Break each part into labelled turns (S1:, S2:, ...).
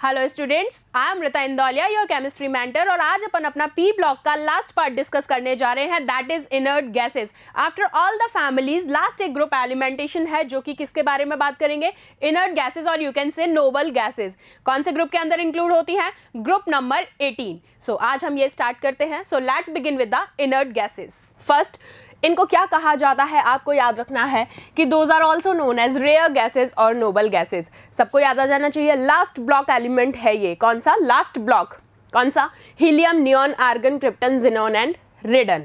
S1: Hello students, I am Hruta Indauliya, your chemistry mentor. और आज अपन अपना पी ब्लॉक का लास्ट पार्ट डिस्कस करने जा रहे हैं, that is inert gases. After all the families last एक ग्रुप एलिमेंटेशन है जो कि किसके बारे में बात करेंगे? इनर्ट गैसेस और you can say noble gases. कौन से ग्रुप के अंदर इंक्लूड होती हैं? Group number 18। सो आज हम ये स्टार्ट करते हैं। So let's begin with the inert gases. First, इनको क्या कहा जाता है आपको याद रखना है कि those are also known as rare gases और नोबल गैसेस। सबको याद आ जाना चाहिए। लास्ट ब्लॉक एलिमेंट है ये। कौन सा लास्ट ब्लॉक? कौन सा? Helium, neon, argon, krypton, xenon and radon.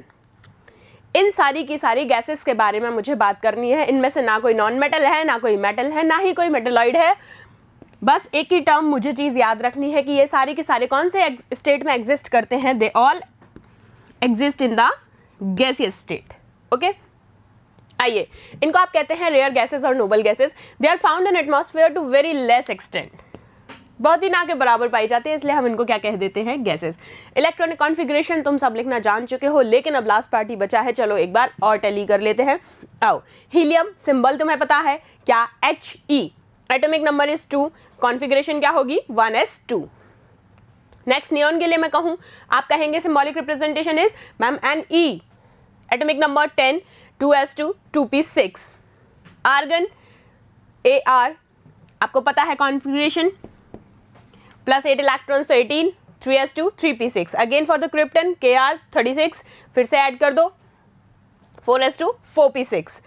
S1: इन सारी की सारी गैसेस के बारे में मुझे बात करनी है। इनमें से ना कोई नॉन मेटल है, ना कोई मेटल है, ना ही कोई मेटलॉइड है। बस एक ही टर्म मुझे चीज़ याद रखनी है कि ये सारे के सारे कौन से स्टेट में एग्जिस्ट करते हैं? They all exist in the gaseous state. Okay, आइए, इनको आप कहते हैं रेयर गैसेस और noble gases. They are found in atmosphere to very less extent. बहुत ही ना के बराबर पाई जाते हैं, इसलिए हम इनको क्या कह देते हैं? गैसेस। इलेक्ट्रॉनिक कॉन्फ़िगरेशन तुम सब लिखना जान चुके हो, लेकिन अब लास्ट पार्ट ही बचा है। चलो एक बार और टैली कर लेते हैं। आओ, हीलियम सिंबल तुम्हें पता है क्या? He। Atomic number is 2। Configuration क्या होगी? 1s2। नेक्स्ट, नियॉन के लिए मैं कहूँ, आप कहेंगे symbolic representation is ma'am Ne। Atomic number 10, 2s2, 2p6। Argon Ar, आपको पता है कॉन्फ़िगरेशन, प्लस 8 इलेक्ट्रॉन्स तो 18, 3s2, 3p6। Again for the krypton Kr 36, फिर से ऐड कर दो 4s2, 4p6।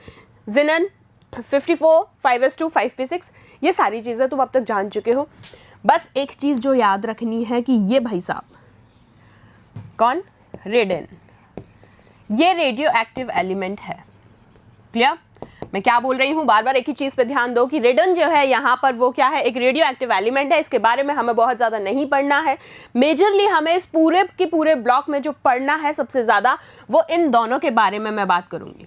S1: जिनन 54, 5s2, 5p6। ये सारी चीज़ें तुम अब तक जान चुके हो। बस एक चीज़ जो याद रखनी है कि ये भाई साहब कौन? रेडन। ये रेडियो एक्टिव एलिमेंट है। क्लियर? मैं क्या बोल रही हूँ? बार बार एक ही चीज़ पे ध्यान दो कि रेडन जो है यहाँ पर वो क्या है? एक रेडियो एक्टिव एलिमेंट है। इसके बारे में हमें बहुत ज़्यादा नहीं पढ़ना है। मेजरली हमें इस पूरे के पूरे ब्लॉक में जो पढ़ना है सबसे ज़्यादा, वो इन दोनों के बारे में मैं बात करूँगी।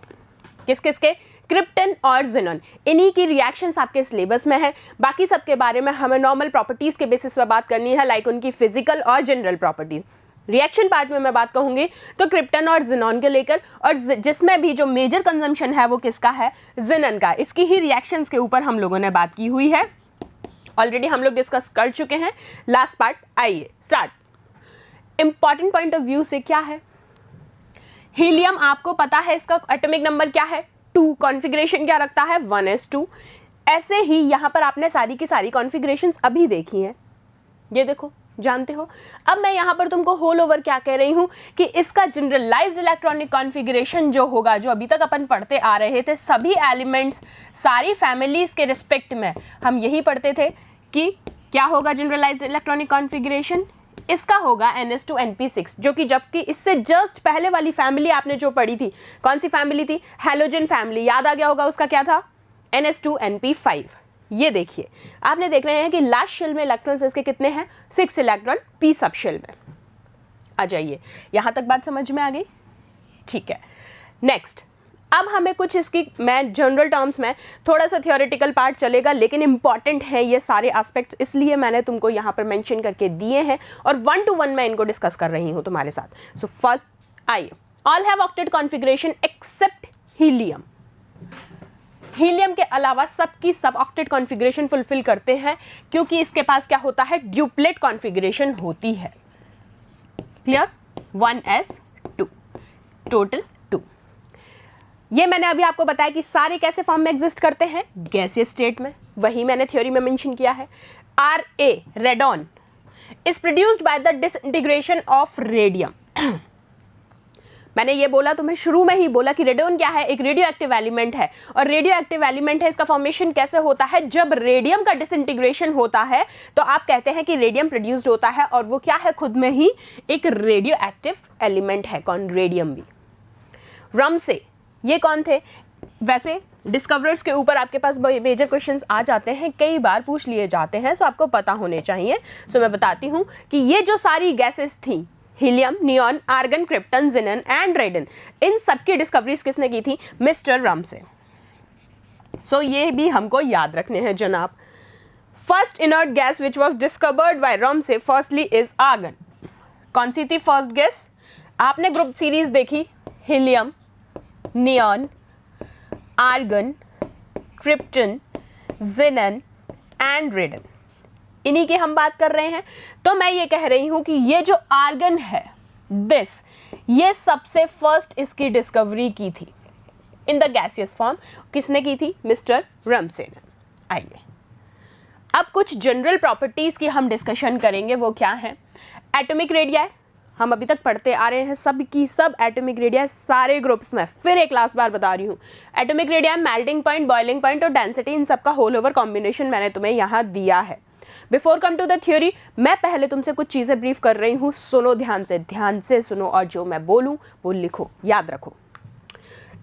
S1: किस किस के? क्रिप्टन और जिनॉन। इन्हीं की रिएक्शंस आपके सिलेबस में है। बाकी सब के बारे में हमें नॉर्मल प्रॉपर्टीज़ के बेसिस पर बात करनी है, लाइक उनकी फिजिकल और जनरल प्रॉपर्टीज़। रिएक्शन पार्ट में मैं बात कहूँगी तो क्रिप्टन और जिनॉन के लेकर, और जिसमें भी जो मेजर कंजम्पशन है वो किसका है? जिनन का। इसकी ही रिएक्शंस के ऊपर हम लोगों ने बात की हुई है, ऑलरेडी हम लोग डिस्कस कर चुके हैं लास्ट पार्ट। आइए start. Important point of view से क्या है? हीलियम आपको पता है इसका एटॉमिक नंबर क्या है? 2। कॉन्फ़िगरेशन क्या रखता है? 1s2। ऐसे ही यहाँ पर आपने सारी की सारी कॉन्फ़िगरेशंस अभी देखी हैं, ये देखो, जानते हो। अब मैं यहाँ पर तुमको होल ओवर क्या कह रही हूँ कि इसका जनरलाइज्ड इलेक्ट्रॉनिक कॉन्फ़िगरेशन जो होगा, जो अभी तक अपन पढ़ते आ रहे थे, सभी एलिमेंट्स, सारी फैमिलीज़ के रिस्पेक्ट में हम यही पढ़ते थे कि क्या होगा जनरलाइज्ड इलेक्ट्रॉनिक कॉन्फ़िगरेशन? इसका होगा NS2 NP6, जो कि जबकि इससे जस्ट पहले वाली फैमिली आपने जो पढ़ी थी, कौन सी फैमिली थी? Halogen family. याद आ गया होगा उसका क्या था? NS2 NP5। ये देखिए, आपने देख रहे हैं कि लास्ट शेल में इलेक्ट्रॉन्स इसके कितने हैं? 6 इलेक्ट्रॉन पी सब शेल में। आ जाइए, यहाँ तक बात समझ में आ गई? ठीक है। नेक्स्ट, अब हमें कुछ इसकी, मैं जनरल टर्म्स में, थोड़ा सा थियोरेटिकल पार्ट चलेगा, लेकिन इंपॉर्टेंट है ये सारे एस्पेक्ट्स, इसलिए मैंने तुमको यहाँ पर मेंशन करके दिए हैं और 1 to 1 मैं इनको डिस्कस कर रही हूँ तुम्हारे साथ। सो फर्स्ट, आइए, all have octet configuration except helium. Helium के अलावा सबकी सब ऑक्टेट कॉन्फ़िगरेशन फुलफिल करते हैं, क्योंकि इसके पास क्या होता है? ड्यूप्लेट कॉन्फ़िगरेशन होती है। क्लियर? 1s2, total 2। ये मैंने अभी आपको बताया कि सारे कैसे फॉर्म में एग्जिस्ट करते हैं? गैसियस स्टेट में। वही मैंने थ्योरी में मेंशन किया है। Ra, radon, is produced by the disintegration of radium. मैंने ये बोला, तुम्हें शुरू में ही बोला कि रेडियम क्या है? एक रेडियो एक्टिव एलिमेंट है, और रेडियो एक्टिव एलिमेंट है। इसका फॉर्मेशन कैसे होता है? जब रेडियम का डिसइंटीग्रेशन होता है तो आप कहते हैं कि रेडियम प्रोड्यूस्ड होता है, और वो क्या है? खुद में ही एक रेडियो एक्टिव एलिमेंट है। कौन? रेडियम भी। रमसे, ये कौन थे? वैसे डिस्कवरर्स के ऊपर आपके पास मेजर क्वेश्चंस आ जाते हैं, कई बार पूछ लिए जाते हैं, सो आपको पता होने चाहिए। सो मैं बताती हूँ कि ये जो सारी गैसेस थी, helium, neon, argon, krypton, xenon and radon, इन सब की डिस्कवरीज किसने की थी? मिस्टर रमसे। सो ये भी हमको याद रखने हैं जनाब। First inert gas which was discovered by Ramsay firstly is argon. कौन सी थी फर्स्ट गैस? आपने ग्रुप सीरीज देखी, helium, neon, argon, krypton, xenon and radon. इन्हीं की हम बात कर रहे हैं। तो मैं ये कह रही हूं कि ये जो आर्गन है ये सबसे फर्स्ट इसकी डिस्कवरी की थी इन द गैसियस फॉर्म। किसने की थी? मिस्टर रमसे ने। आइए अब कुछ जनरल प्रॉपर्टीज की हम डिस्कशन करेंगे। वो क्या है? एटॉमिक रेडियाई हम अभी तक पढ़ते आ रहे हैं, सब की सब एटॉमिक रेडियाई सारे ग्रुप्स में। फिर एक लास्ट बार बता रही हूँ, atomic radii, melting point, boiling point और डेंसिटी, इन सब का होल ओवर कॉम्बिनेशन मैंने तुम्हें यहाँ दिया है। Before come to the theory, मैं पहले तुमसे कुछ चीज़ें ब्रीफ कर रही हूँ, सुनो ध्यान से सुनो, और जो मैं बोलूँ वो लिखो, याद रखो।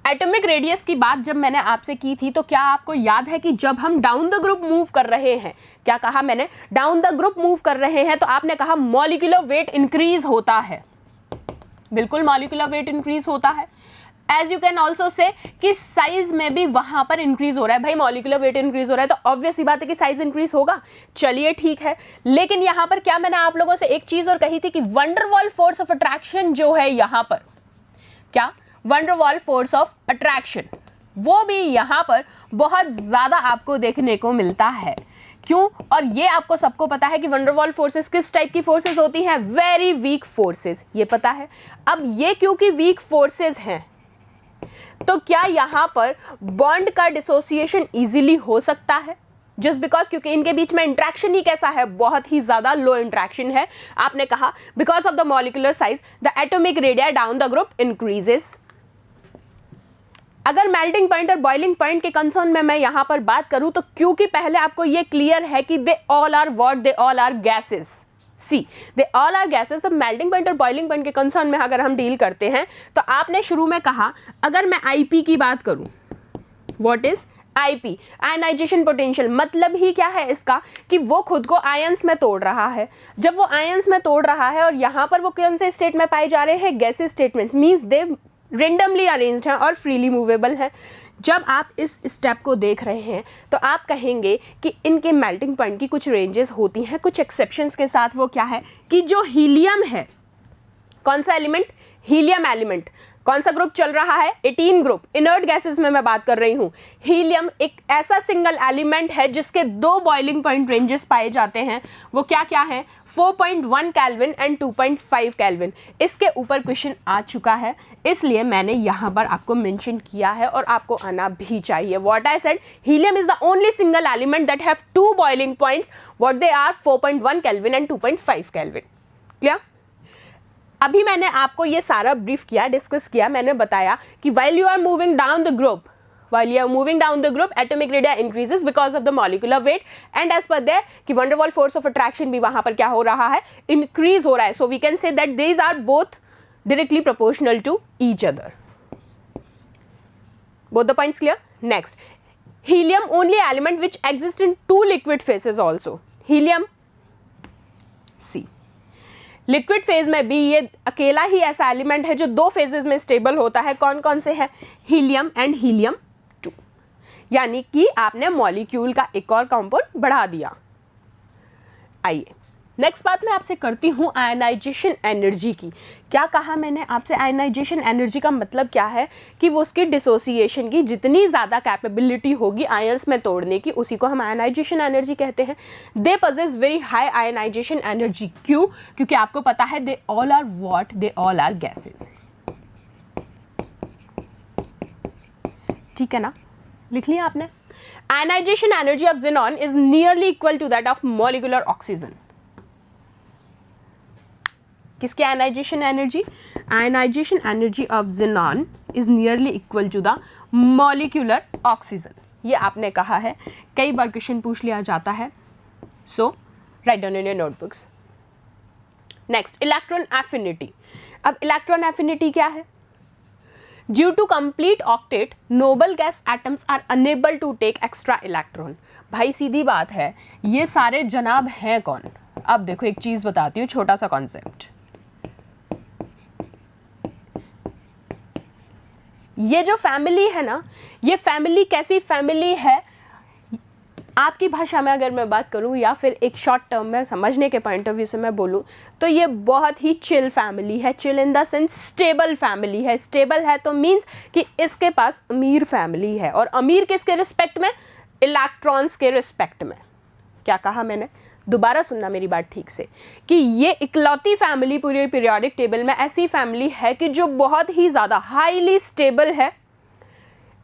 S1: एटॉमिक रेडियस की बात जब मैंने आपसे की थी तो क्या आपको याद है कि जब हम डाउन द ग्रुप मूव कर रहे हैं, क्या कहा मैंने? डाउन द ग्रुप मूव कर रहे हैं तो आपने कहा मॉलिक्यूलर वेट इंक्रीज होता है। बिल्कुल मॉलिक्यूलर वेट इंक्रीज होता है। As you can also say कि साइज में भी वहां पर इंक्रीज हो रहा है। भाई मॉलिक्यूलर वेट इंक्रीज हो रहा है तो ऑब्वियस ही बात है कि साइज इंक्रीज होगा। चलिए ठीक है, लेकिन यहां पर क्या मैंने आप लोगों से एक चीज और कही थी कि वंडरवॉल फोर्स ऑफ अट्रैक्शन जो है यहां पर, क्या वंडरवॉल फोर्स ऑफ अट्रैक्शन, वो भी यहां पर बहुत ज्यादा आपको देखने को मिलता है। क्यों? और ये आपको सबको पता है कि वंडरवॉल फोर्सेस किस टाइप की फोर्सेस होती हैं? वेरी वीक फोर्सेस, ये पता है। अब ये क्योंकि वीक फोर्सेस हैं तो क्या यहां पर बॉन्ड का डिसोसिएशन इजीली हो सकता है? जस्ट बिकॉज क्योंकि इनके बीच में इंट्रैक्शन ही कैसा है? बहुत ही ज्यादा लो इंट्रैक्शन है। आपने कहा because of the molecular size the atomic radii down the group increases. अगर मेल्टिंग पॉइंट और बॉइलिंग पॉइंट के कंसर्न में मैं यहां पर बात करूं तो क्योंकि पहले आपको ये क्लियर है कि they all are what? They all are gases. See, they all are gases. तो मेल्टिंग पॉइंट और बॉइलिंग पॉइंट के कंसर्न में अगर हम डील करते हैं तो आपने शुरू में कहा, अगर मैं आईपी की बात करूं, what is IP? Ionisation potential. मतलब ही क्या है इसका? कि वो खुद को आयंस में तोड़ रहा है। जब वो आयंस में तोड़ रहा है और यहां पर वो कौन से स्टेट में पाए जा रहे हैं? गैसेस स्टेट में। मींस दे रेंडमली अरेंज्ड हैं और फ्रीली मूवेबल हैं। जब आप इस स्टेप को देख रहे हैं तो आप कहेंगे कि इनके मेल्टिंग पॉइंट की कुछ रेंजेस होती हैं, कुछ एक्सेप्शंस के साथ। वो क्या है? कि जो हीलियम है, कौन सा एलिमेंट? Helium element. कौन सा ग्रुप चल रहा है? 18 ग्रुप। इनर्ट गैसेस में मैं बात कर रही हूं। हीलियम एक ऐसा सिंगल एलिमेंट है जिसके दो बॉइलिंग पॉइंट रेंजेस पाए जाते हैं। वो क्या क्या है? 4.1 केल्विन एंड 2.5 केल्विन। इसके ऊपर क्वेश्चन आ चुका है, इसलिए मैंने यहां पर आपको मेंशन किया है और आपको आना भी चाहिए। What I said, helium is the only single element that have two boiling points. What they are? 4.1 kelvin and 2.5 kelvin. Clear? अभी मैंने आपको ये सारा ब्रीफ किया, डिस्कस किया। मैंने बताया कि while you are moving down the group, atomic radii increases because of the molecular weight, and as per that कि van der Waals force of attraction भी वहां पर क्या हो रहा है? increase हो रहा है। So we can say that these are both directly proportional to each other. Both the points clear? Next, helium only element which exists in two liquid phases also. Helium C. Liquid phase में भी ये अकेला ही ऐसा element है जो दो phases में stable होता है। कौन कौन से है? Helium and helium 2। यानी कि आपने मॉलिक्यूल का एक और कंपाउंड बढ़ा दिया। आइए नेक्स्ट बात मैं आपसे करती हूँ आयनाइजेशन एनर्जी की। क्या कहा मैंने आपसे? आयनाइजेशन एनर्जी का मतलब क्या है? कि वो उसकी डिसोसिएशन की जितनी ज़्यादा कैपेबिलिटी होगी आयंस में तोड़ने की, उसी को हम आयनाइजेशन एनर्जी कहते हैं। They possess very high ionisation energy. क्यों? क्योंकि आपको पता है they all are what? They all are gases. ठीक है ना? लिख लिया आपने? Ionisation energy of xenon is nearly equal to that of molecular oxygen. किसकी ionisation energy? Ionisation energy of xenon is nearly equal to the molecular oxygen. ये आपने कहा है, कई बार क्वेश्चन पूछ लिया जाता है। So write down in your notebooks. Next, electron affinity. अब इलेक्ट्रॉन एफिनिटी क्या है? Due to complete octet noble gas atoms are unable to take extra electron. भाई सीधी बात है, ये सारे जनाब हैं कौन? अब देखो एक चीज बताती हूँ, छोटा सा कॉन्सेप्ट। ये जो फैमिली है ना, ये फैमिली कैसी फैमिली है? आपकी भाषा में अगर मैं बात करूं या फिर एक शॉर्ट टर्म में समझने के पॉइंट ऑफ व्यू से मैं बोलूं तो ये बहुत ही चिल फैमिली है। Chill in the sense stable family है। स्टेबल है तो मीन्स कि इसके पास अमीर फैमिली है। और अमीर किसके रिस्पेक्ट में? इलेक्ट्रॉन्स के रिस्पेक्ट में। क्या कहा मैंने? दोबारा सुनना मेरी बात ठीक से, कि ये इकलौती फैमिली पूरे पीरियोडिक टेबल में ऐसी फैमिली है कि जो बहुत ही ज़्यादा हाईली स्टेबल है,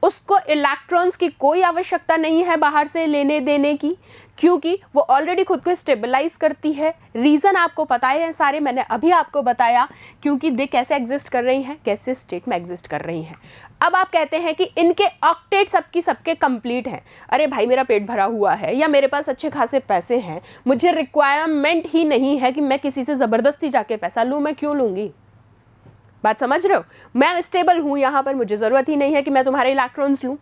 S1: उसको इलेक्ट्रॉन्स की कोई आवश्यकता नहीं है बाहर से लेने देने की, क्योंकि वो ऑलरेडी खुद को स्टेबलाइज करती है। रीज़न आपको पता है सारे, मैंने अभी आपको बताया, क्योंकि दे कैसे एग्जिस्ट कर रही हैं, कैसे स्टेट में एग्जिस्ट कर रही हैं। अब आप कहते हैं कि इनके ऑक्टेट सबके कंप्लीट हैं। अरे भाई मेरा पेट भरा हुआ है या मेरे पास अच्छे खासे पैसे हैं, मुझे रिक्वायरमेंट ही नहीं है कि मैं किसी से ज़बरदस्ती जाके पैसा लूँ, मैं क्यों लूँगी? बात समझ रहे हो? मैं स्टेबल हूँ यहाँ पर, मुझे ज़रूरत ही नहीं है कि मैं तुम्हारे इलेक्ट्रॉन्स लूँ।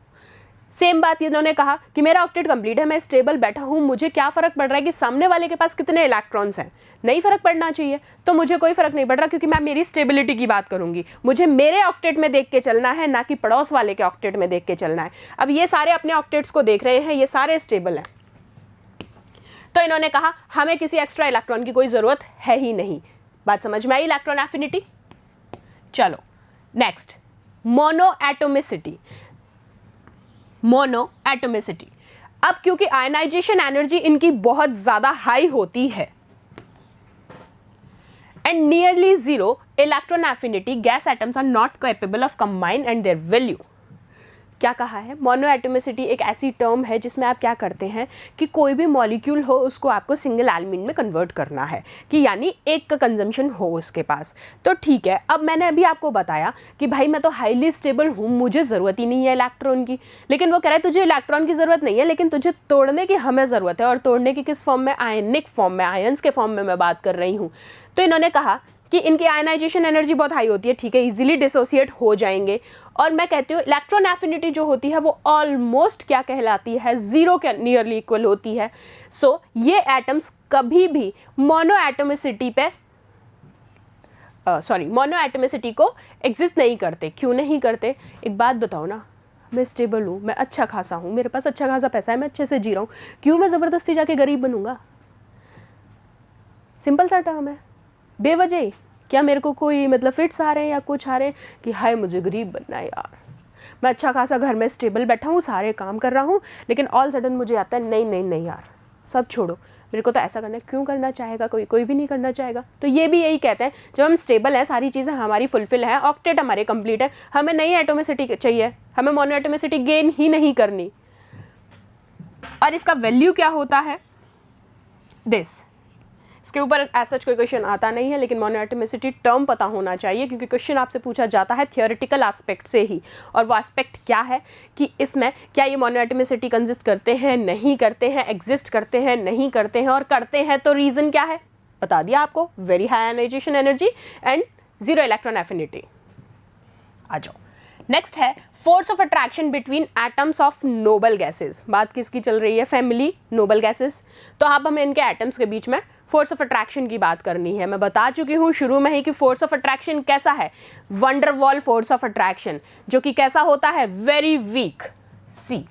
S1: सेम बात इन्होंने कहा कि मेरा ऑक्टेट कंप्लीट है, मैं स्टेबल बैठा हूँ, मुझे क्या फ़र्क पड़ रहा है कि सामने वाले के पास कितने इलेक्ट्रॉन्स हैं? नहीं फ़र्क पड़ना चाहिए। तो मुझे कोई फ़र्क नहीं पड़ रहा, क्योंकि मैं मेरी स्टेबिलिटी की बात करूँगी। मुझे मेरे ऑक्टेट में देख के चलना है, ना कि पड़ोस वाले के ऑक्टेट में देख के चलना है। अब ये सारे अपने ऑक्टेट्स को देख रहे हैं, ये सारे स्टेबल हैं। तो इन्होंने कहा हमें किसी एक्स्ट्रा इलेक्ट्रॉन की कोई ज़रूरत है ही नहीं। बात समझ में आई? Electron affinity. चलो नेक्स्ट, मोनो एटोमिसिटी। अब क्योंकि आयनाइजेशन एनर्जी इनकी बहुत ज़्यादा हाई होती है and nearly zero electron affinity, gas atoms are not capable of combine and their value. क्या कहा है? मोनो एटोमिसिटी एक ऐसी टर्म है जिसमें आप क्या करते हैं कि कोई भी मॉलिक्यूल हो उसको आपको सिंगल एलिमेंट में कन्वर्ट करना है, कि यानी एक का कंजम्पशन हो उसके पास। तो ठीक है, अब मैंने अभी आपको बताया कि भाई मैं तो हाईली स्टेबल हूँ, मुझे ज़रूरत ही नहीं है इलेक्ट्रॉन की, लेकिन वो कह रहा है तुझे इलेक्ट्रॉन की ज़रूरत नहीं है, लेकिन तुझे तोड़ने की हमें ज़रूरत है। और तोड़ने की किस फॉर्म में? आयनिक फॉर्म में, आयंस के फॉर्म में मैं बात कर रही हूँ। तो इन्होंने कहा कि इनकी आयनाइजेशन एनर्जी बहुत हाई होती है, ठीक है, इजीली डिसोसिएट हो जाएंगे। और मैं कहती हूँ इलेक्ट्रॉन एफिनिटी जो होती है वो ऑलमोस्ट क्या कहलाती है? ज़ीरो के नियरली इक्वल होती है। सो ये एटम्स कभी भी मोनो एटोमिसिटी को एग्जिस्ट नहीं करते। क्यों नहीं करते? एक बात बताओ ना, मैं स्टेबल हूँ, मैं अच्छा खासा हूँ, मेरे पास अच्छा खासा पैसा है, मैं अच्छे से जी रहा हूँ, क्यों मैं ज़बरदस्ती जाके गरीब बनूंगा? सिंपल सा टर्म है, बेवजह। क्या मेरे को कोई मतलब फिट्स आ रहे हैं या कुछ आ रहे हैं कि हाय मुझे गरीब बनना है यार, मैं अच्छा खासा घर में स्टेबल बैठा हूँ, सारे काम कर रहा हूँ, लेकिन ऑल सडन मुझे आता है नहीं नहीं नहीं यार, सब छोड़ो, मेरे को तो ऐसा करना है। क्यों करना चाहेगा? कोई भी नहीं करना चाहेगा। तो ये भी यही कहते हैं, जब हम स्टेबल हैं, सारी चीज़ें हमारी फुलफिल हैं, ऑक्टेट हमारे कंप्लीट है, हमें नई एटोमिसिटी चाहिए, हमें मोनो एटोमिसिटी गेन ही नहीं करनी। और इसका वैल्यू क्या होता है? दिस। इसके ऊपर ऐसा कोई क्वेश्चन आता नहीं है, लेकिन मोनो एटोमिसिटी टर्म पता होना चाहिए, क्योंकि क्वेश्चन आपसे पूछा जाता है थियोरेटिकल एस्पेक्ट से ही। और वो एस्पेक्ट क्या है कि इसमें क्या ये मोनो एटोमिसिटी कंजिस्ट करते हैं, नहीं करते हैं, एग्जिस्ट करते हैं, नहीं करते हैं, और करते हैं तो रीज़न क्या है? बता दिया आपको, very high ionisation energy and zero electron affinity. आ जाओ, नेक्स्ट है force of attraction between atoms of noble gases. बात किसकी चल रही है? Family noble gases. तो अब हमें इनके एटम्स के बीच में फोर्स ऑफ अट्रैक्शन की बात करनी है। मैं बता चुकी हूँ शुरू में ही कि फोर्स ऑफ अट्रैक्शन कैसा है, वंडरवॉल फोर्स ऑफ अट्रैक्शन, जो कि कैसा होता है? Very weak. See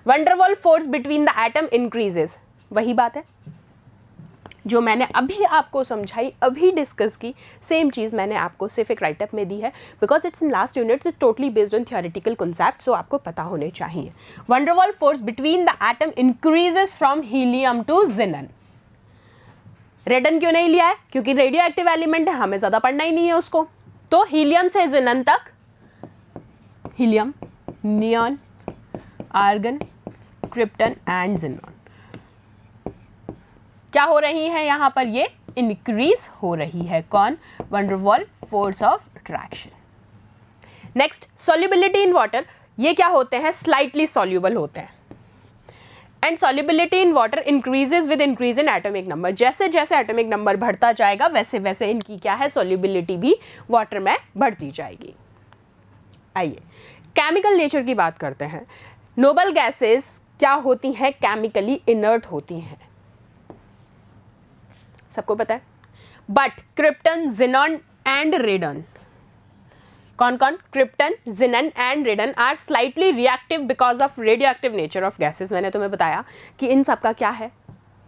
S1: van der Waals force between the atom increases. वही बात है जो मैंने अभी आपको समझाई, अभी डिस्कस की, सेम चीज़ मैंने आपको सिर्फ एक राइटअप में दी है, because it's in last units, it's totally based on theoretical concept, so आपको पता होने चाहिए। Van der Waals force between the atom increases from helium to xenon. Radon क्यों नहीं लिया है? क्योंकि रेडियो एक्टिव एलिमेंट है, हमें ज़्यादा पढ़ना ही नहीं है उसको। तो हीलियम से जिनन तक, helium, neon, argon, krypton and xenon क्या हो रही है यहाँ पर? ये इंक्रीज हो रही है। कौन? Van der Waals force of attraction. Next, solubility in water. ये क्या होते हैं? स्लाइटली सॉल्युबल होते हैं। And solubility in water increases with increase in atomic number. जैसे जैसे एटॉमिक नंबर बढ़ता जाएगा वैसे वैसे इनकी क्या है? सॉल्युबिलिटी भी वाटर में बढ़ती जाएगी। आइए केमिकल नेचर की बात करते हैं। नोबल गैसेस क्या होती हैं? केमिकली इनर्ट होती हैं, सबको पता है। But krypton, xenon and radon, कौन कौन? Krypton, xenon and radon are slightly reactive because of radioactive nature of gases. मैंने तुम्हें बताया कि इन सब का क्या है?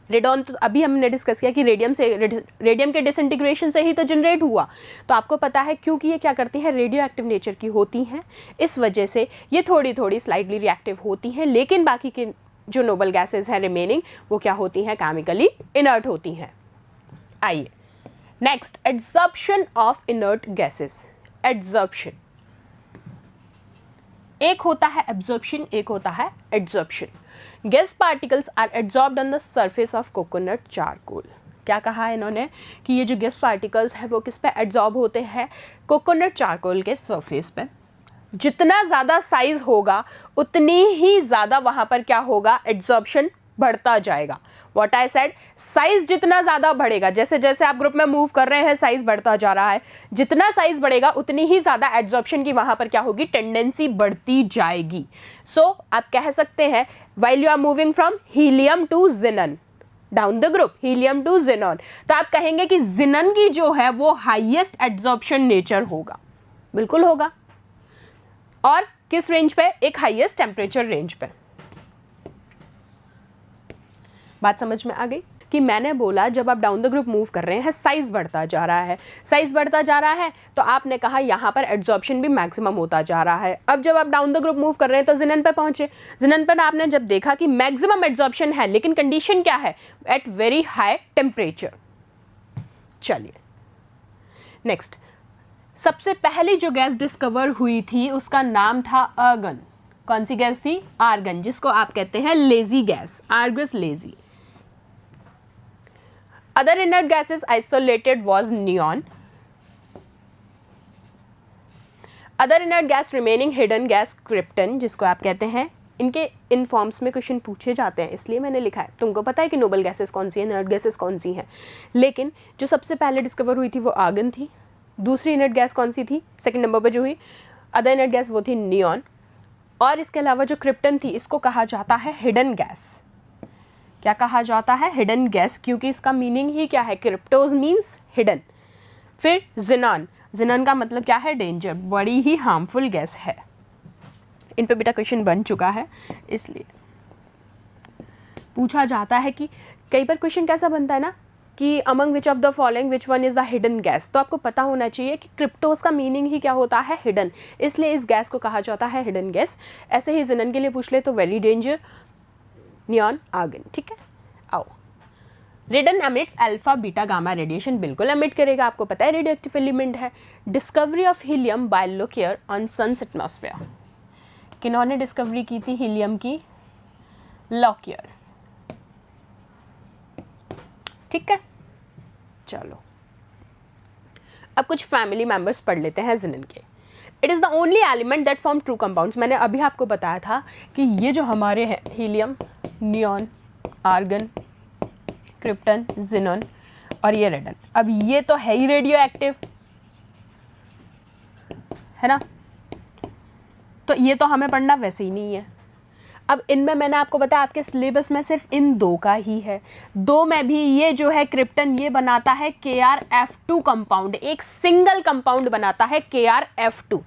S1: रेडॉन तो अभी हमने डिस्कस किया कि रेडियम के डिसइंटीग्रेशन से ही तो जनरेट हुआ। तो आपको पता है क्योंकि ये क्या करती है? रेडियो एक्टिव नेचर की होती हैं, इस वजह से ये थोड़ी थोड़ी स्लाइटली रिएक्टिव होती हैं, लेकिन बाकी के जो नोबल गैसेस हैं रिमेनिंग वो क्या होती हैं, केमिकली इनर्ट होती हैं। आइए next, adsorption of inert gases. Adsorption, एक होता है एब्जॉर्प्शन, एक होता है adsorption. Gas particles are adsorbed on the surface of coconut charcoal. क्या कहा है इन्होंने कि ये जो गैस पार्टिकल्स है वो किस पे एड्सॉर्ब होते हैं, कोकोनट चारकोल के सरफेस पे। जितना ज़्यादा साइज होगा उतनी ही ज़्यादा वहाँ पर क्या होगा, एड्सॉर्प्शन बढ़ता जाएगा। व्हाट आई सेड, साइज जितना ज़्यादा बढ़ेगा, जैसे जैसे आप ग्रुप में मूव कर रहे हैं साइज बढ़ता जा रहा है, जितना साइज बढ़ेगा उतनी ही ज़्यादा एड्सॉर्प्शन की वहाँ पर क्या होगी, टेंडेंसी बढ़ती जाएगी। सो आप कह सकते हैं while you are moving from helium to xenon down the group, helium to xenon, तो आप कहेंगे कि जिनन की जो है वो हाईएस्ट एड्सॉर्प्शन नेचर होगा। बिल्कुल होगा। और किस रेंज पे, एक हाईएस्ट टेम्परेचर रेंज पे। बात समझ में आ गई कि मैंने बोला जब आप डाउन द ग्रुप मूव कर रहे हैं साइज बढ़ता जा रहा है, साइज बढ़ता जा रहा है तो आपने कहा यहाँ पर एड्सॉर्प्शन भी मैक्सिमम होता जा रहा है। अब जब आप डाउन द ग्रुप मूव कर रहे हैं तो जिनन पे पहुंचे, जिनन पर आपने जब देखा कि मैक्सिमम एड्सॉर्प्शन है लेकिन कंडीशन क्या है, एट वेरी हाई टेम्परेचर। चलिए नेक्स्ट, सबसे पहली जो गैस डिस्कवर हुई थी उसका नाम था आर्गन। कौन सी गैस थी, आर्गन, जिसको आप कहते हैं lazy gas, Argus lazy. Other inert gases isolated was neon. Other inert gas remaining hidden gas krypton, जिसको आप कहते हैं, इनके इन फॉर्म्स में क्वेश्चन पूछे जाते हैं इसलिए मैंने लिखा है। तुमको पता है कि नोबल गैसेस कौन सी हैं, इनर्ट गैसेस कौन सी हैं, लेकिन जो सबसे पहले डिस्कवर हुई थी वो आर्गन थी। दूसरी इनर्ट गैस कौन सी थी, सेकंड नंबर पर जो हुई अदर इनर्ट गैस वो थी नियॉन। और इसके अलावा जो क्रिप्टन थी इसको कहा जाता है हिडन गैस। क्या कहा जाता है, हिडन गैस, क्योंकि इसका मीनिंग ही क्या है, क्रिप्टोज मीन्स हिडन। फिर जिनॉन, जिनॉन का मतलब क्या है, डेंजर, बड़ी ही हार्मफुल गैस है। इन पे बेटा क्वेश्चन बन चुका है इसलिए पूछा जाता है कि कई बार क्वेश्चन कैसा बनता है ना कि among which of the following which one is the hidden gas, तो आपको पता होना चाहिए कि क्रिप्टोज का मीनिंग ही क्या होता है, हिडन, इसलिए इस गैस को कहा जाता है हिडन गैस। ऐसे ही जिनन के लिए पूछ ले तो वेरी डेंजर, नियॉन, आर्गन। ठीक है, आओ। Radon emits alpha beta gamma radiation, बिल्कुल एमिट करेगा, आपको पता है रेडियो एक्टिव एलिमेंट है। Discovery of helium by Lockyer on sun's atmosphere, किन्होंने डिस्कवरी की थी हीलियम की, लोकियर। ठीक है, चलो अब कुछ फैमिली मेंबर्स पढ़ लेते हैं जिनन के। It is the only element that form true compounds. मैंने अभी आपको बताया था कि ये जो हमारे हैं helium, neon, argon, krypton, xenon और ये रेडन, अब ये तो है ही रेडियो एक्टिव, है ना, तो ये तो हमें पढ़ना वैसे ही नहीं है। अब इनमें मैंने आपको बताया आपके सिलेबस में सिर्फ इन दो का ही है, दो में भी ये जो है क्रिप्टन ये बनाता है KrF2 कंपाउंड, एक सिंगल कंपाउंड बनाता है KrF2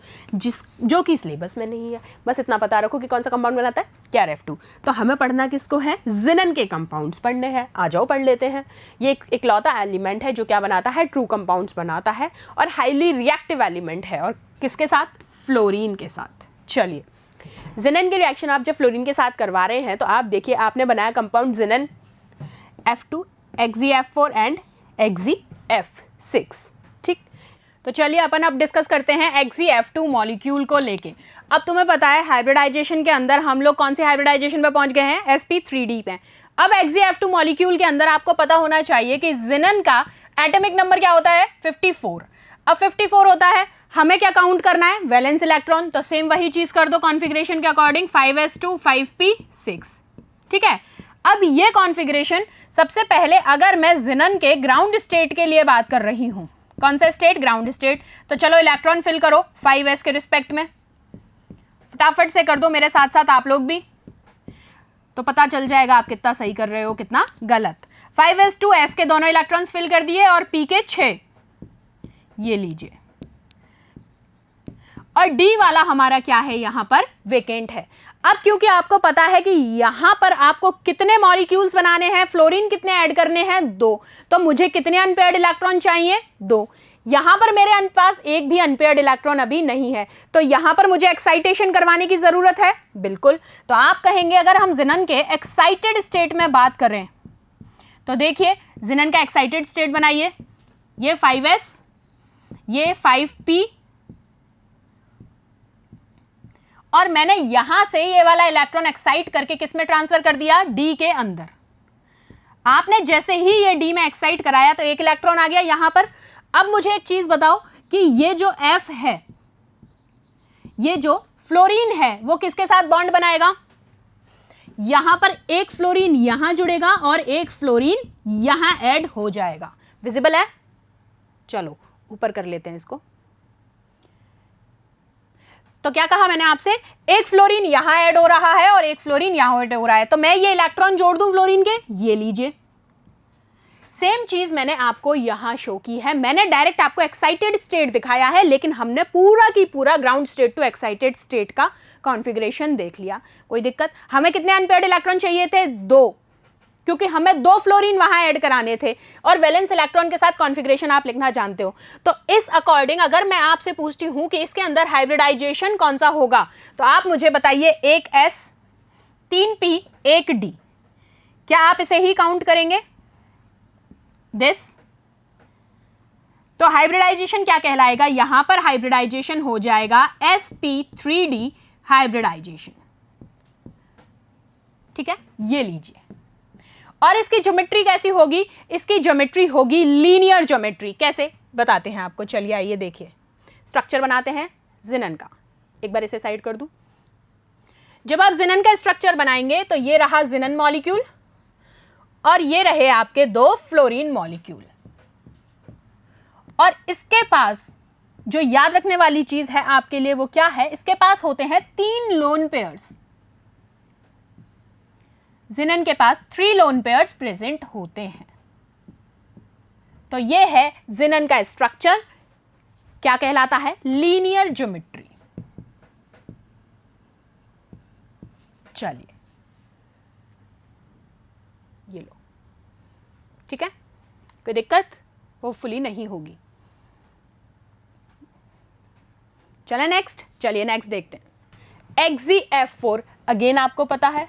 S1: जो कि सिलेबस में नहीं है। बस इतना पता रखो कि कौन सा कंपाउंड बनाता है, KrF2। तो हमें पढ़ना किसको है, जिनन के कंपाउंड्स पढ़ने हैं। आ जाओ पढ़ लेते हैं। ये एक इकलौता एलिमेंट है जो क्या बनाता है, ट्रू कंपाउंड्स बनाता है और हाईली रिएक्टिव एलिमेंट है, और किसके साथ, फ्लोरीन के साथ। चलिए जिनन की रिएक्शन आप जब फ्लोरीन के साथ करवा रहे हैं तो आप देखिए आपने बनाया compound जिनन F2, XeF4 and XeF6। ठीक, तो चलिए अपन अब डिस्कस करते हैं XeF2 मॉलिक्यूल को लेके। अब तुम्हें पता है हाइब्रिडाइजेशन के अंदर हम लोग कौन से हाइब्रिडाइजेशन पे पहुंच गए हैं, sp3d पे। अब XeF2 मॉलिक्यूल के अंदर आपको पता होना चाहिए कि जिनन का एटॉमिक नंबर क्या होता है, 54। अब 54 होता है, हमें क्या काउंट करना है, वैलेंस इलेक्ट्रॉन, तो सेम वही चीज कर दो कॉन्फ़िगरेशन के अकॉर्डिंग, 5s2 5p6। ठीक है, अब ये कॉन्फ़िगरेशन सबसे पहले अगर मैं जिनन के ग्राउंड स्टेट के लिए बात कर रही हूं, कौन सा स्टेट, ग्राउंड स्टेट, तो चलो इलेक्ट्रॉन फिल करो 5s के रिस्पेक्ट में, फटाफट से कर दो मेरे साथ साथ आप लोग भी, तो पता चल जाएगा आप कितना सही कर रहे हो कितना गलत। 5s2 s के दोनों इलेक्ट्रॉन्स फिल कर दिए और p के 6, ये लीजिए, और D वाला हमारा क्या है, यहां पर वेकेंट है। अब क्योंकि आपको पता है कि यहां पर आपको कितने मॉलिक्यूल्स बनाने हैं, फ्लोरीन कितने ऐड करने हैं, 2, तो मुझे कितने अनपेयर्ड इलेक्ट्रॉन चाहिए, 2। यहां पर मेरे पास एक भी अनपेयर्ड इलेक्ट्रॉन अभी नहीं है, तो यहां पर मुझे एक्साइटेशन करवाने की जरूरत है, बिल्कुल। तो आप कहेंगे अगर हम जिनन के एक्साइटेड स्टेट में बात करें तो देखिए जिनन का एक्साइटेड स्टेट बनाइए, ये 5s, ये 5p, और मैंने यहां से ये वाला इलेक्ट्रॉन एक्साइट करके किस में ट्रांसफर कर दिया, d के अंदर। आपने जैसे ही ये d में एक्साइट कराया तो एक इलेक्ट्रॉन आ गया यहां पर। अब मुझे एक चीज बताओ कि ये जो F है, ये जो फ्लोरीन है, वो किसके साथ बॉन्ड बनाएगा, यहां पर एक फ्लोरीन यहां जुड़ेगा और एक फ्लोरीन यहां ऐड हो जाएगा। विजिबल है? चलो ऊपर कर लेते हैं इसको। तो क्या कहा मैंने आपसे, एक फ्लोरीन यहां ऐड हो रहा है और एक फ्लोरीन यहां ऐड हो रहा है, तो मैं ये इलेक्ट्रॉन जोड़ दूं फ्लोरीन के, ये लीजिए। सेम चीज मैंने आपको यहां शो की है। मैंने डायरेक्ट आपको एक्साइटेड स्टेट दिखाया है, लेकिन हमने पूरा की पूरा ground state to excited state का कॉन्फ़िगरेशन देख लिया। कोई दिक्कत? हमें कितने अनपेयर्ड इलेक्ट्रॉन चाहिए थे, 2, क्योंकि हमें 2 फ्लोरीन वहां ऐड कराने थे, और वैलेंस इलेक्ट्रॉन के साथ कॉन्फ़िगरेशन आप लिखना जानते हो। तो इस अकॉर्डिंग अगर मैं आपसे पूछती हूं कि इसके अंदर हाइब्रिडाइजेशन कौन सा होगा, तो आप मुझे बताइए, एक S, 3p, एक D। क्या आप इसे ही काउंट करेंगे दिस? तो हाइब्रिडाइजेशन क्या कहलाएगा, यहां पर हाइब्रिडाइजेशन हो जाएगा sp3d हाइब्रिडाइजेशन। ठीक है, ये लीजिए। और इसकी ज्योमेट्री कैसी होगी, इसकी ज्योमेट्री होगी लीनियर ज्योमेट्री। कैसे बताते हैं आपको, चलिए आइए देखिए। स्ट्रक्चर बनाते हैं जिनन का, एक बार इसे साइड कर दूं। जब आप जिनन का स्ट्रक्चर बनाएंगे तो ये रहा जिनन मॉलिक्यूल और ये रहे आपके 2 फ्लोरीन मॉलिक्यूल, और इसके पास जो याद रखने वाली चीज है आपके लिए वो क्या है, इसके पास होते हैं 3 लोन पेयर्स। जिनन के पास 3 लोन पेयर्स प्रेजेंट होते हैं। तो ये है जिनन का स्ट्रक्चर, क्या कहलाता है, लीनियर ज्योमेट्री। चलिए ये लो, ठीक है, कोई दिक्कत होपफुली नहीं होगी। चलें नेक्स्ट, चलिए नेक्स्ट देखते हैं। XeF4 अगेन आपको पता है,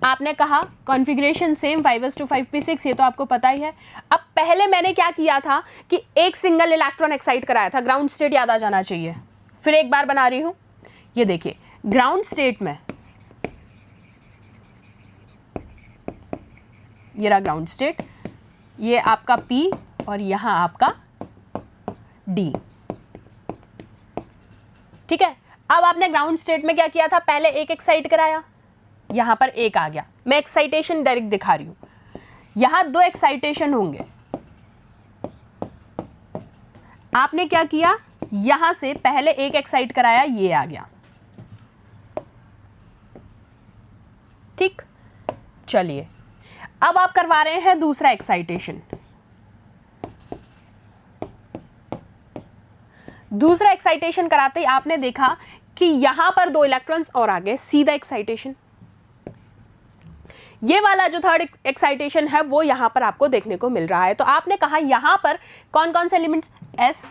S1: आपने कहा कॉन्फ़िगरेशन सेम 5s2 5p6, ये तो आपको पता ही है। अब पहले मैंने क्या किया था कि एक सिंगल इलेक्ट्रॉन एक्साइट कराया था, ग्राउंड स्टेट याद आ जाना चाहिए। फिर एक बार बना रही हूं, ये देखिए ग्राउंड स्टेट में ये रहा ग्राउंड स्टेट, ये आपका P और यहां आपका D। ठीक है, अब आपने ग्राउंड स्टेट में क्या किया था, पहले एक एक्साइट कराया, यहां पर एक आ गया। मैं एक्साइटेशन डायरेक्ट दिखा रही हूं, यहां 2 एक्साइटेशन होंगे। आपने क्या किया, यहां से पहले एक एक्साइट कराया, ये आ गया। ठीक, चलिए अब आप करवा रहे हैं दूसरा एक्साइटेशन। दूसरा एक्साइटेशन कराते ही आपने देखा कि यहां पर 2 इलेक्ट्रॉन्स और आ गए, सीधा एक्साइटेशन। ये वाला जो थर्ड एक्साइटेशन है वो यहां पर आपको देखने को मिल रहा है। तो आपने कहा यहां पर कौन कौन से एलिमेंट्स, S,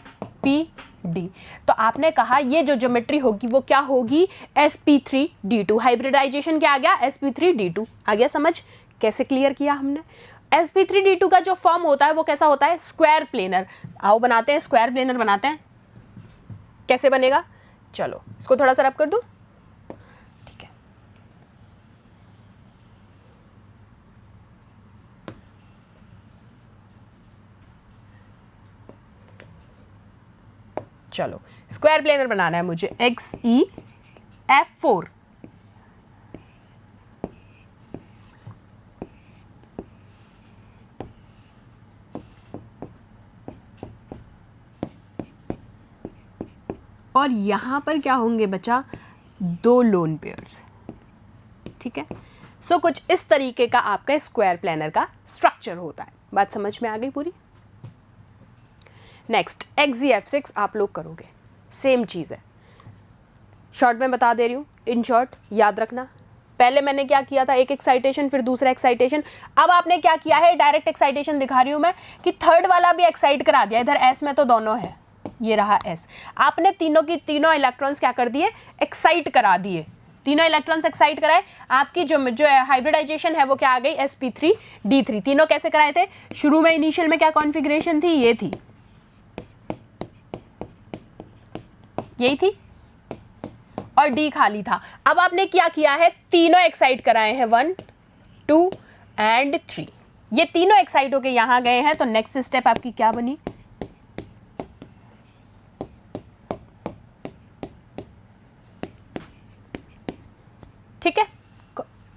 S1: P, D। तो आपने कहा ये जो ज्योमेट्री होगी वो क्या होगी, sp3d2। हाइब्रिडाइजेशन क्या आ गया, sp3d2 आ गया। समझ कैसे क्लियर किया हमने। sp3d2 का जो फॉर्म होता है वो कैसा होता है, स्क्वायर प्लेनर। आओ बनाते हैं, स्क्वायर प्लेनर बनाते हैं। कैसे बनेगा, चलो इसको थोड़ा सा रब कर दूं। ठीक है, चलो स्क्वायर प्लेनर बनाना है मुझे। XeF4 और यहां पर क्या होंगे बच्चा, 2 लोन पेयर्स। ठीक है, सो कुछ इस तरीके का आपका स्क्वायर प्लेनर का स्ट्रक्चर होता है। बात समझ में आ गई पूरी। नेक्स्ट XeF6 आप लोग करोगे, सेम चीज़ है, शॉर्ट में बता दे रही हूँ। इन शॉर्ट याद रखना, पहले मैंने क्या किया था, एक एक्साइटेशन फिर दूसरा एक्साइटेशन, अब आपने क्या किया है, डायरेक्ट एक्साइटेशन दिखा रही हूँ मैं कि थर्ड वाला भी एक्साइट करा दिया। इधर एस में तो दोनों है, ये रहा एस, आपने तीनों की तीनों इलेक्ट्रॉन्स क्या कर दिए, एक्साइट करा दिए, तीनों इलेक्ट्रॉन्स एक्साइट कराए। आपकी जो हाइब्रिडाइजेशन है वो क्या आ गई, sp3d3। तीनों कैसे कराए थे, शुरू में इनिशियल में क्या कॉन्फ़िगरेशन थी, ये थी, यही थी, और डी खाली था। अब आपने क्या किया है, तीनों एक्साइट कराए हैं, 1 2 एंड 3, ये तीनों एक्साइट होके यहां गए हैं। तो नेक्स्ट स्टेप आपकी क्या बनी, ठीक है,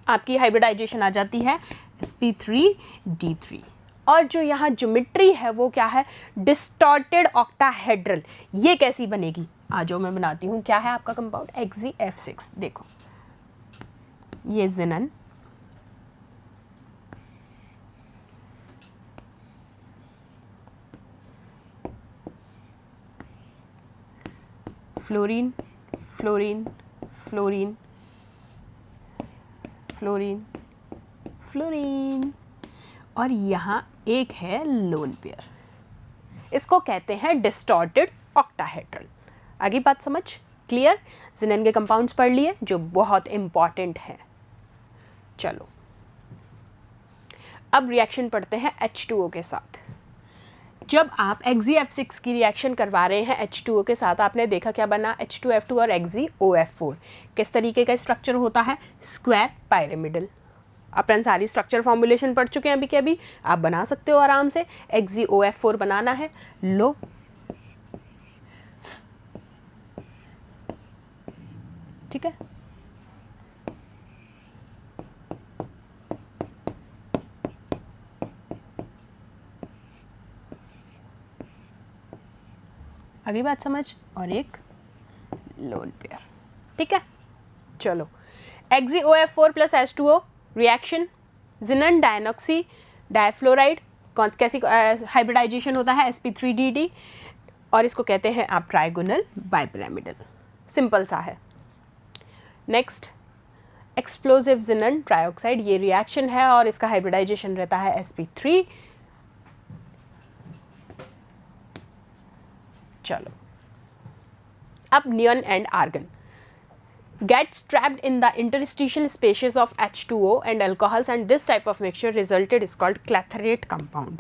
S1: आपकी हाइब्रिडाइजेशन आ जाती है sp3d3। और जो यहाँ ज्योमेट्री है वो क्या है, डिस्टॉर्टेड ऑक्टाहेड्रल। ये कैसी बनेगी, आ जाओ मैं बनाती हूँ। क्या है आपका कंपाउंड, XeF6। देखो ये xenon, fluorine fluorine fluorine fluorine fluorine, और यहाँ एक है लोन पेयर, इसको कहते हैं डिस्टॉर्टेड ऑक्टाहेड्रल। आगे बात समझ क्लियर, जिनन के कंपाउंड्स पढ़ लिए जो बहुत इंपॉर्टेंट है। चलो अब रिएक्शन पढ़ते हैं H2O के साथ। जब आप XeF6 की रिएक्शन करवा रहे हैं H2O के साथ, आपने देखा क्या बना, H2F2 और XeOF4। किस तरीके का स्ट्रक्चर होता है, स्क्वायर पायरामिडल। अपन सारी स्ट्रक्चर फॉर्मुलेशन पढ़ चुके हैं अभी के अभी, आप बना सकते हो आराम से। XeOF4 बनाना है, लो ठीक है, अगली बात समझ, और एक लोन पेयर, ठीक है। चलो XeOF4 plus H2O reaction, जिनन डायनॉक्सी difluoride, कैसी हाइब्रिडाइजेशन होता है, sp3dd, और इसको कहते हैं आप ट्राइगोनल बाइपिरामिडल। सिंपल सा है। नेक्स्ट एक्सप्लोजिव जिनन ट्राइऑक्साइड, ये रिएक्शन है और इसका हाइब्रिडाइजेशन रहता है sp3। चलो अब neon and argon gets trapped in the interstitial spaces of H2O and alcohols, and this type of mixture resulted is called clathrate compound।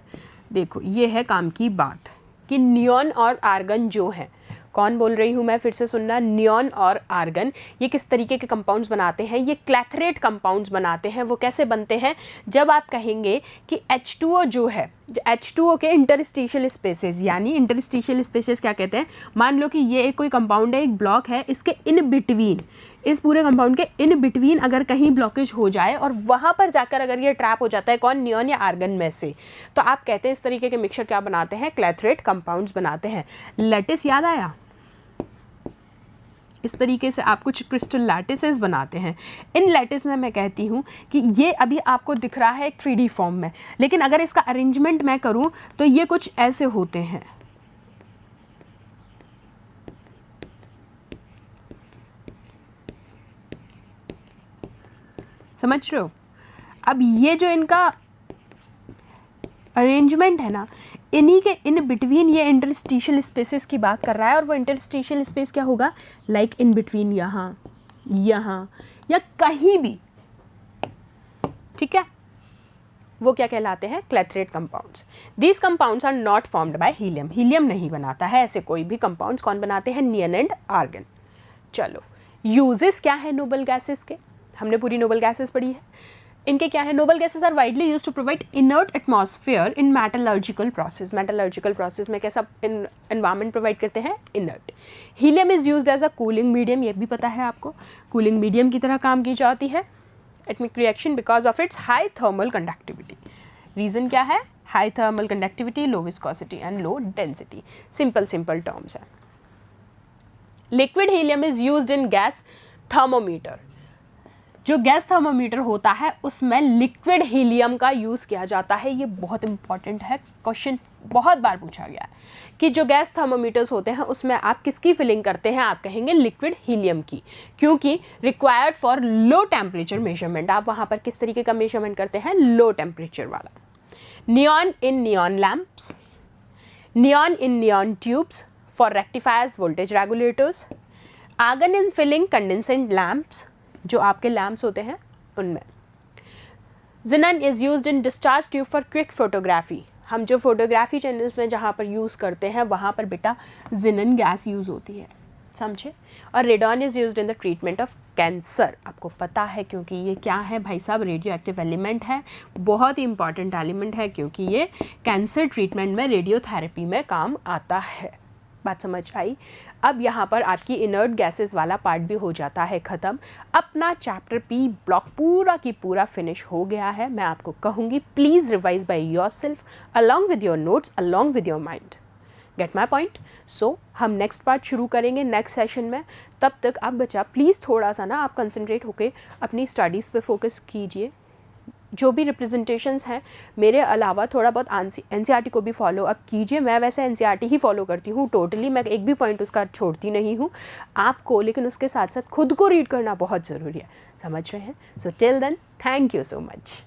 S1: देखो ये है काम की बात कि नियॉन और आर्गन जो है, कौन बोल रही हूँ मैं, फिर से सुनना, नियॉन और आर्गन ये किस तरीके के कंपाउंड्स बनाते हैं, ये क्लैथरेट कंपाउंड्स बनाते हैं। वो कैसे बनते हैं, जब आप कहेंगे कि H2O जो है, H2O के इंटरस्टिशियल स्पेसेस, यानी इंटरस्टिशियल स्पेसेस क्या कहते हैं, मान लो कि ये एक कोई कंपाउंड है, एक ब्लॉक है, इसके इन बिटवीन, इस पूरे कंपाउंड के इन बिटवीन अगर कहीं ब्लॉकेज हो जाए और वहाँ पर जाकर अगर ये ट्रैप हो जाता है, कौन, नियॉन या आर्गन में से, तो आप कहते हैं इस तरीके के मिक्सचर क्या बनाते हैं, क्लैथरेट कंपाउंड्स बनाते हैं। लैटिस याद आया, इस तरीके से आप कुछ क्रिस्टल लैटिसेस बनाते हैं। इन लैटिस में मैं कहती हूँ कि ये अभी आपको दिख रहा है एक 3D फॉर्म में, लेकिन अगर इसका अरेंजमेंट मैं करूँ तो ये कुछ ऐसे होते हैं। समझ रहे हो, अब ये जो इनका अरेंजमेंट है ना, इन्हीं के इन बिटवीन ये इंटरस्टिशियल स्पेसेस की बात कर रहा है, और वो इंटरस्टिशियल स्पेस क्या होगा, लाइक इन बिटवीन, यहाँ यहाँ या कहीं भी, ठीक है, वो क्या कहलाते हैं, clathrate compounds. These compounds are not formed by helium, helium नहीं बनाता है ऐसे कोई भी कंपाउंड्स, कौन बनाते हैं, नियॉन एंड आर्गन। चलो यूजेस क्या है नोबल गैसेस के, हमने पूरी नोबल गैसेस पढ़ी है। इनके क्या है, noble gases are widely used to provide inert atmosphere in metallurgical process. Metallurgical process में कैसा एनवायरनमेंट प्रोवाइड करते हैं, inert. Helium is used as a cooling medium, ये भी पता है आपको, कूलिंग मीडियम की तरह काम की जाती है atomic reaction because of its high thermal conductivity. Reason क्या है, high thermal conductivity, low viscosity and low density. Simple terms है। Liquid helium is used in gas thermometer. जो गैस थर्मोमीटर होता है उसमें लिक्विड हीलियम का यूज़ किया जाता है। ये बहुत इंपॉर्टेंट है, क्वेश्चन बहुत बार पूछा गया है कि जो गैस थर्मोमीटर्स होते हैं उसमें आप किसकी फिलिंग करते हैं, आप कहेंगे लिक्विड हीलियम की, क्योंकि required for low temperature measurement. आप वहाँ पर किस तरीके का मेजरमेंट करते हैं, लो टेम्परेचर वाला। Neon in neon lamps, neon in neon tubes for rectifiers, voltage regulators, argon in filling incandescent lamps, जो आपके लैम्प्स होते हैं उनमें। Xenon is used in discharge tube for quick photography. हम जो फोटोग्राफी चैनल्स में जहाँ पर यूज़ करते हैं वहाँ पर बेटा जिनन गैस यूज़ होती है, समझे। और radon is used in the treatment of cancer. आपको पता है क्योंकि ये क्या है भाई साहब, रेडियो एक्टिव एलिमेंट है, बहुत ही इंपॉर्टेंट एलिमेंट है क्योंकि ये कैंसर ट्रीटमेंट में, रेडियोथेरेपी में काम आता है। बात समझ आई। अब यहाँ पर आपकी इनर्ट गैसेस वाला पार्ट भी हो जाता है ख़त्म। अपना चैप्टर पी ब्लॉक पूरा की पूरा फिनिश हो गया है। मैं आपको कहूँगी please revise by yourself along with your notes, along with your mind. Get my point. So हम नेक्स्ट पार्ट शुरू करेंगे नेक्स्ट सेशन में। तब तक आप बच्चा प्लीज़ थोड़ा सा ना आप कंसंट्रेट होकर अपनी स्टडीज़ पे फोकस कीजिए। जो भी रिप्रेजेंटेशंस हैं मेरे अलावा थोड़ा बहुत एनसीईआरटी को भी फॉलो अप कीजिए। मैं वैसे एनसीईआरटी ही फॉलो करती हूँ टोटली, मैं एक भी पॉइंट उसका छोड़ती नहीं हूँ आपको, लेकिन उसके साथ साथ खुद को रीड करना बहुत ज़रूरी है, समझ रहे हैं। So till then, thank you so much.